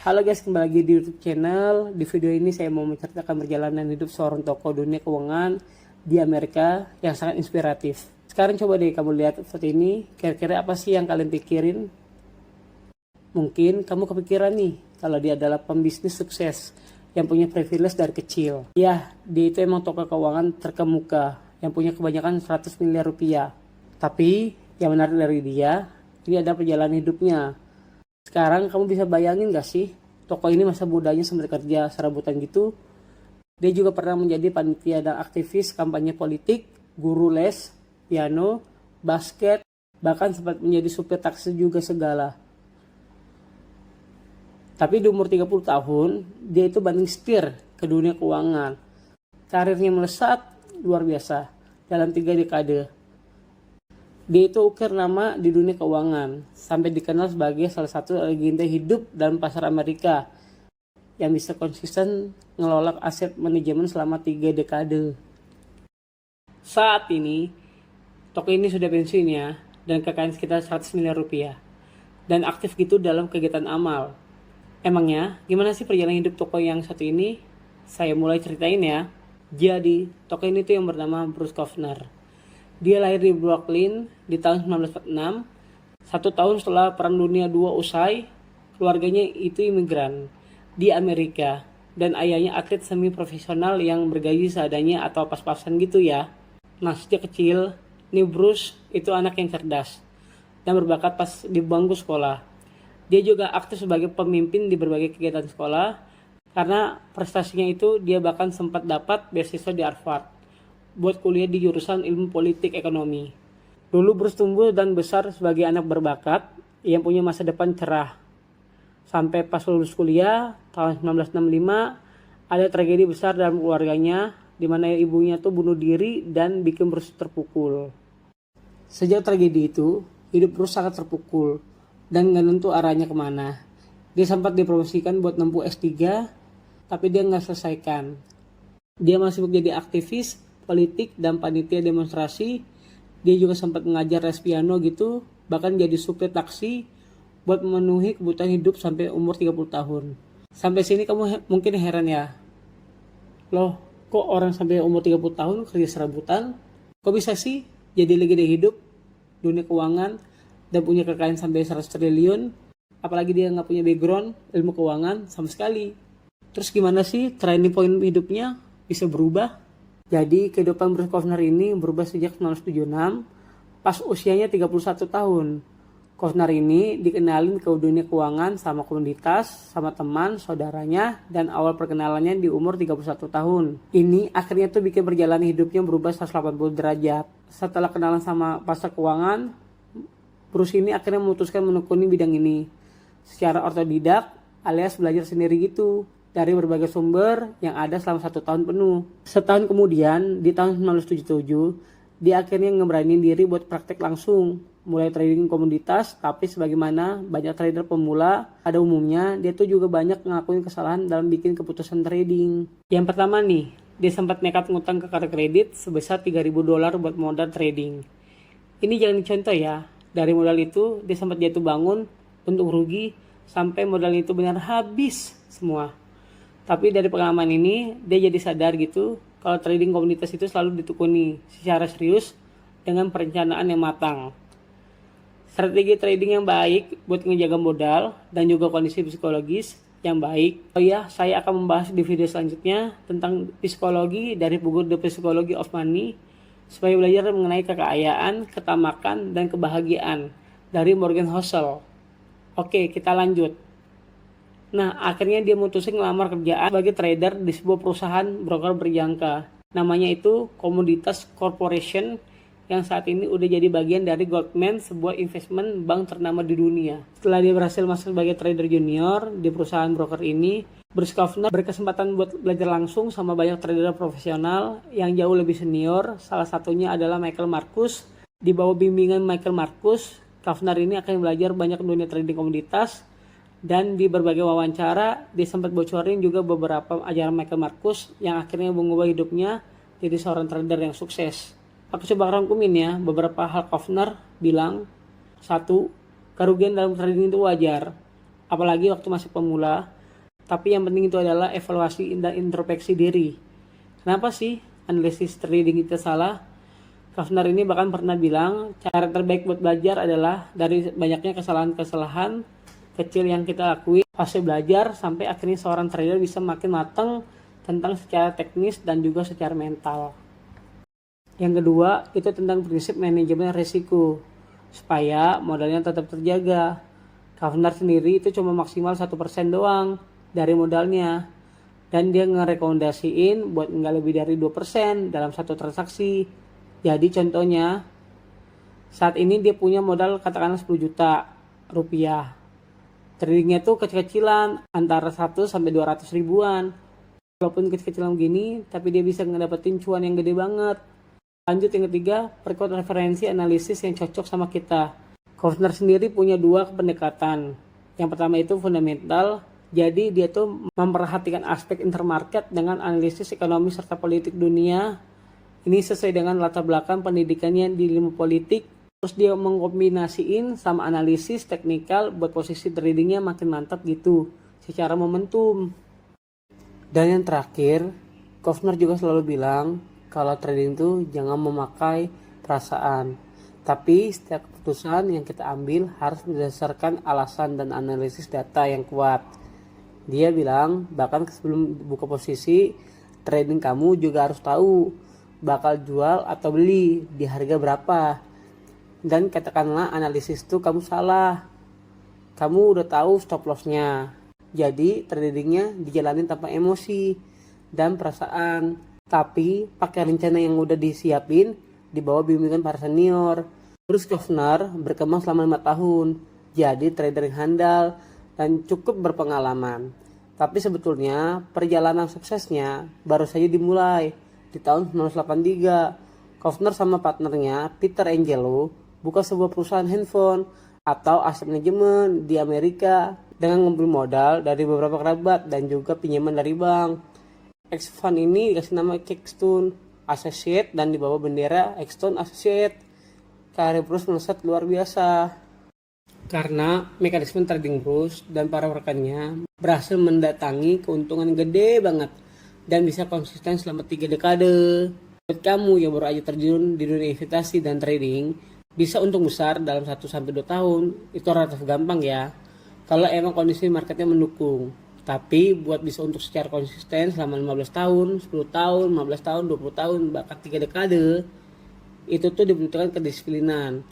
Halo guys, kembali lagi di YouTube channel. Di video ini saya mau menceritakan perjalanan hidup seorang tokoh dunia keuangan di Amerika yang sangat inspiratif. Sekarang coba deh kamu lihat foto ini, kira-kira apa sih yang kalian pikirin? Mungkin kamu kepikiran nih, kalau dia adalah pembisnis sukses yang punya privilege dari kecil. Ya, dia itu emang tokoh keuangan terkemuka yang punya kebanyakan 100 miliar rupiah. Tapi yang menarik dari dia, ini ada perjalanan hidupnya. Sekarang kamu bisa bayangin gak sih, tokoh ini masa mudanya sambil kerja serabutan gitu. Dia juga pernah menjadi panitia dan aktivis kampanye politik, guru les, piano, basket, bahkan sempat menjadi supir taksi juga segala. Tapi di umur 30 tahun, dia itu banting setir ke dunia keuangan. Karirnya melesat luar biasa dalam 3 dekade. Dia itu ukir nama di dunia keuangan, sampai dikenal sebagai salah satu legenda hidup dalam pasar Amerika yang bisa konsisten ngelola aset manajemen selama 3 dekade. Saat ini, tokoh ini sudah pensiun ya, dan kekayaan sekitar 100 miliar rupiah, dan aktif gitu dalam kegiatan amal. Emangnya, gimana sih perjalanan hidup tokoh yang satu ini? Saya mulai ceritain ya. Jadi, tokoh ini tuh yang bernama Bruce Kaufner. Dia lahir di Brooklyn di tahun 1946. 1 tahun setelah Perang Dunia II usai, keluarganya itu imigran di Amerika. Dan ayahnya atlet semi profesional yang bergaji seadanya atau pas-pasan gitu ya. Nah, sejak kecil, nih Bruce itu anak yang cerdas dan berbakat pas di bangku sekolah. Dia juga aktif sebagai pemimpin di berbagai kegiatan sekolah. Karena prestasinya itu, dia bahkan sempat dapat beasiswa di Harvard buat kuliah di jurusan ilmu politik ekonomi. Dulu Bruce tumbuh dan besar sebagai anak berbakat yang punya masa depan cerah. Sampai pas lulus kuliah tahun 1965, ada tragedi besar dalam keluarganya di mana ibunya tuh bunuh diri dan bikin Bruce terpukul. Sejak tragedi itu, hidup Bruce sangat terpukul dan nggak tentu arahnya kemana. Dia sempat dipromosikan buat nempuh S3, tapi dia nggak selesaikan. Dia masih menjadi aktivis politik dan panitia demonstrasi. Dia juga sempat mengajar les piano gitu, bahkan jadi supir taksi buat memenuhi kebutuhan hidup sampai umur 30 tahun. Sampai sini kamu mungkin heran ya, loh kok orang sampai umur 30 tahun kerja serabutan? Kok bisa sih jadi legenda hidup dunia keuangan dan punya kekayaan sampai 100 triliun? Apalagi dia nggak punya background ilmu keuangan sama sekali. Terus gimana sih turning point hidupnya bisa berubah? Jadi kehidupan Bruce Kaufner ini berubah sejak 1976 pas usianya 31 tahun. Kaufner ini dikenalin ke dunia keuangan sama komunitas, sama teman, saudaranya, dan awal perkenalannya di umur 31 tahun. Ini akhirnya tuh bikin perjalanan hidupnya berubah 180 derajat. Setelah kenalan sama pasar keuangan, Bruce ini akhirnya memutuskan menekuni bidang ini secara otodidak alias belajar sendiri gitu dari berbagai sumber yang ada selama 1 tahun penuh. Setahun kemudian, di tahun 1977, dia akhirnya ngeberaniin diri buat praktek langsung. Mulai trading komoditas, tapi sebagaimana banyak trader pemula, pada umumnya dia tuh juga banyak ngelakuin kesalahan dalam bikin keputusan trading. Yang pertama nih, dia sempat nekat ngutang ke kartu kredit sebesar $3.000 buat modal trading. Ini jangan dicontoh ya, dari modal itu dia sempat jatuh bangun untuk rugi sampai modal itu benar habis semua. Tapi dari pengalaman ini, dia jadi sadar gitu, kalau trading komunitas itu selalu ditekuni secara serius dengan perencanaan yang matang. Strategi trading yang baik buat menjaga modal dan juga kondisi psikologis yang baik. Oh ya, saya akan membahas di video selanjutnya tentang psikologi dari buku The Psychology of Money, supaya belajar mengenai kekayaan, ketamakan, dan kebahagiaan dari Morgan Housel. Oke, kita lanjut. Nah, akhirnya dia mutusin ngelamar kerjaan sebagai trader di sebuah perusahaan broker berjangka. Namanya itu Komoditas Corporation yang saat ini udah jadi bagian dari Goldman, sebuah investment bank ternama di dunia. Setelah dia berhasil masuk sebagai trader junior di perusahaan broker ini, Bruce Kaufner berkesempatan buat belajar langsung sama banyak trader profesional yang jauh lebih senior. Salah satunya adalah Michael Marcus. Di bawah bimbingan Michael Marcus, Kaufner ini akan belajar banyak dunia trading komoditas. Dan di berbagai wawancara, dia sempat bocorin juga beberapa ajaran Michael Marcus yang akhirnya mengubah hidupnya jadi seorang trader yang sukses. Aku coba rangkumin ya, beberapa hal Kaufner bilang. 1. Kerugian dalam trading itu wajar. apalagi waktu masih pemula. Tapi yang penting itu adalah evaluasi dan introspeksi diri. Kenapa sih analisis trading kita salah? Kafner ini bahkan pernah bilang, cara terbaik buat belajar adalah dari banyaknya kesalahan-kesalahan kecil yang kita lakui fase belajar sampai akhirnya seorang trader bisa makin matang tentang secara teknis dan juga secara mental. Yang kedua, itu tentang prinsip manajemen risiko supaya modalnya tetap terjaga. Kafner sendiri itu cuma maksimal 1% doang dari modalnya, dan dia ngerekomendasiin buat nggak lebih dari 2% dalam satu transaksi. Jadi contohnya saat ini dia punya modal katakanlah 10 juta rupiah, tradingnya tuh kecil-kecilan antara 100 sampai 200 ribuan. Walaupun kecil-kecilan gini, tapi dia bisa ngedapetin cuan yang gede banget. Lanjut yang ketiga, perkuat referensi analisis yang cocok sama kita. Kofner sendiri punya dua pendekatan. Yang pertama itu fundamental. Jadi dia tuh memperhatikan aspek intermarket dengan analisis ekonomi serta politik dunia. Ini sesuai dengan latar belakang pendidikannya di ilmu politik. Terus dia mengkombinasiin sama analisis teknikal buat posisi tradingnya makin mantap gitu secara momentum. Dan yang terakhir, Kofner juga selalu bilang kalau trading tuh jangan memakai perasaan. Tapi setiap keputusan yang kita ambil harus berdasarkan alasan dan analisis data yang kuat. Dia bilang bahkan sebelum buka posisi trading kamu juga harus tahu bakal jual atau beli di harga berapa. Dan katakanlah analisis itu kamu salah, kamu udah tahu stop lossnya. Jadi tradingnya dijalanin tanpa emosi dan perasaan, tapi pakai rencana yang udah disiapin di bawah bimbingan para senior. Terus Kofner berkembang selama 5 tahun, jadi trader yang handal dan cukup berpengalaman. Tapi sebetulnya perjalanan suksesnya baru saja dimulai di tahun 1983. Kofner sama partnernya Peter Angelo buka sebuah perusahaan handphone atau aset manajemen di Amerika dengan ngumpul modal dari beberapa kerabat dan juga pinjaman dari bank. Ex-fund ini dikasih nama Keystone Associate dan dibawa bendera Keystone Associate. Karir Bruce melesat luar biasa karena mekanisme trading Bruce dan para rekannya berhasil mendatangi keuntungan gede banget dan bisa konsisten selama 3 dekade. Buat kamu yang baru aja terjun di dunia investasi dan trading, bisa untung besar dalam 1-2 tahun, itu relatif gampang ya kalau emang kondisi marketnya mendukung. Tapi buat bisa untuk secara konsisten selama 15 tahun, 10 tahun, 15 tahun, 20 tahun, bahkan 3 dekade, itu tuh dibutuhkan kedisiplinan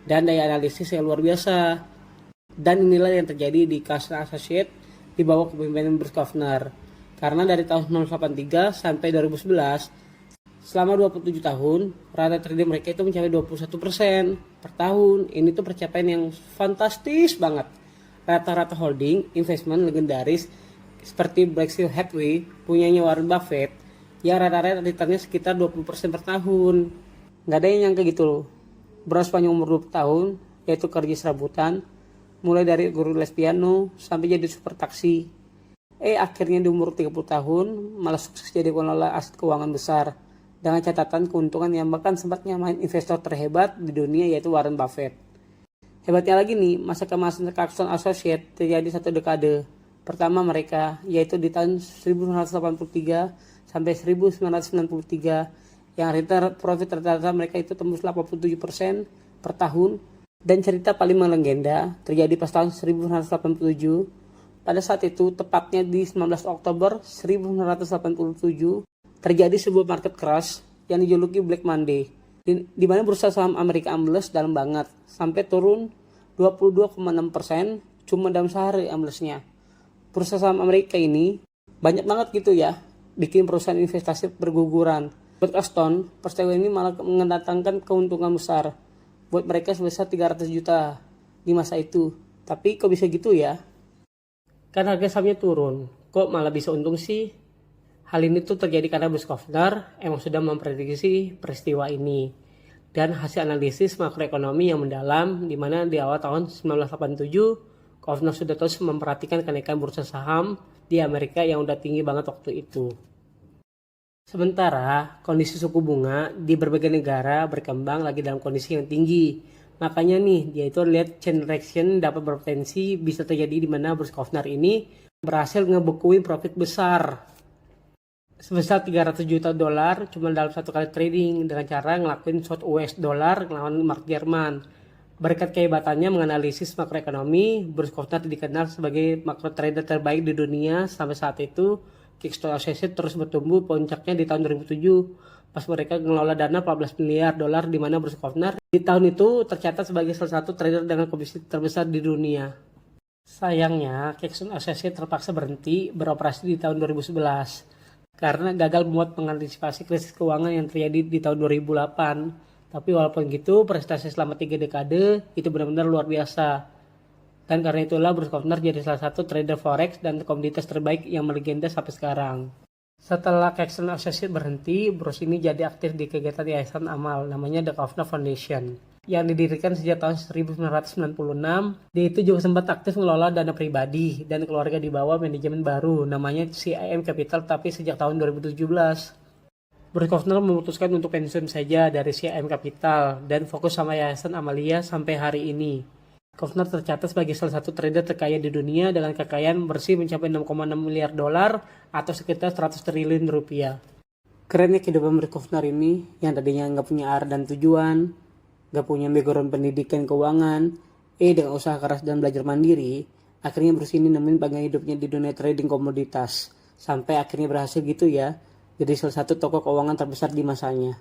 dan daya analisis yang luar biasa. Dan inilah yang terjadi di Keystone Associate di bawah kepemimpinan Bruce Kofner. Karena dari tahun 1983 sampai 2011, selama 27 tahun, rata trading mereka itu mencapai 21% per tahun. Ini tuh pencapaian yang fantastis banget. Rata-rata holding investment legendaris seperti Berkshire Hathaway punyanya Warren Buffett yang rata-rata returnnya sekitar 20% per tahun. Nggak ada yang nyangka gitu loh. Bro sepanjang umur 20 tahun, yaitu kerja serabutan, mulai dari guru les piano sampai jadi super taksi. Akhirnya di umur 30 tahun malah sukses jadi pengelola aset keuangan besar dengan catatan keuntungan yang bahkan sempat nyamain investor terhebat di dunia yaitu Warren Buffett. Hebatnya lagi nih, masa keemasan Keystone Associate terjadi 1 dekade. Pertama mereka yaitu di tahun 1983 sampai 1993 yang return profit rata-rata mereka itu tembus 87% per tahun. Dan cerita paling melegenda terjadi pas tahun 1987. Pada saat itu, tepatnya di 19 Oktober 1987, terjadi sebuah market crash yang dijuluki Black Monday, di mana bursa saham Amerika ambles dalam banget, sampai turun 22,6% cuma dalam sehari amblesnya. Bursa saham Amerika ini banyak banget gitu ya, bikin perusahaan investasi berguguran. Buat Keystone, peristiwa ini malah mendatangkan keuntungan besar buat mereka sebesar 300 juta di masa itu. Tapi kok bisa gitu ya? Kan harga sahamnya turun, kok malah bisa untung sih? Hal ini tuh terjadi karena Bruce Kofner emang sudah memprediksi peristiwa ini dan hasil analisis makroekonomi yang mendalam, di mana di awal tahun 1987 Kofner sudah terus memperhatikan kenaikan bursa saham di Amerika yang udah tinggi banget waktu itu. Sementara kondisi suku bunga di berbagai negara berkembang lagi dalam kondisi yang tinggi, Makanya nih, dia itu lihat chain reaction dapat berpotensi bisa terjadi di mana Bruce Kaufner ini berhasil ngebekuin profit besar sebesar 300 juta dolar cuma dalam satu kali trading dengan cara ngelakuin short US dollar melawan mark Jerman. Berkat kehebatannya menganalisis makroekonomi, Bruce Kaufner dikenal sebagai makro trader terbaik di dunia. Sampai saat itu, Keystone Associates terus bertumbuh, puncaknya di tahun 2007 pas mereka mengelola dana 14 miliar dolar, di mana Bruce Kaufner di tahun itu tercatat sebagai salah satu trader dengan komisi terbesar di dunia. Sayangnya, Keystone Associates terpaksa berhenti beroperasi di tahun 2011 karena gagal memuat mengantisipasi krisis keuangan yang terjadi di tahun 2008. Tapi walaupun gitu, prestasi selama 3 dekade itu benar-benar luar biasa. Dan karena itulah Bruce Kaufner jadi salah satu trader forex dan komoditas terbaik yang melegenda sampai sekarang. Setelah Keystone Associates berhenti, Bruce ini jadi aktif di kegiatan yayasan amal namanya The Kaufner Foundation yang didirikan sejak tahun 1996. Dia itu juga sempat aktif mengelola dana pribadi dan keluarga di bawah manajemen baru namanya CIM Capital, tapi sejak tahun 2017. Bruce Kaufner memutuskan untuk pensiun saja dari CIM Capital dan fokus sama yayasan Amalia sampai hari ini. Kaufner tercatat sebagai salah satu trader terkaya di dunia dengan kekayaan bersih mencapai 6,6 miliar dolar atau sekitar 100 triliun rupiah. Kerennya kehidupan Bruce Kaufner ini yang tadinya nggak punya arah dan tujuan, nggak punya background pendidikan keuangan, dengan usaha keras dan belajar mandiri, akhirnya Bruce ini nemuin panggang hidupnya di dunia trading komoditas. Sampai akhirnya berhasil gitu ya, jadi salah satu tokoh keuangan terbesar di masanya.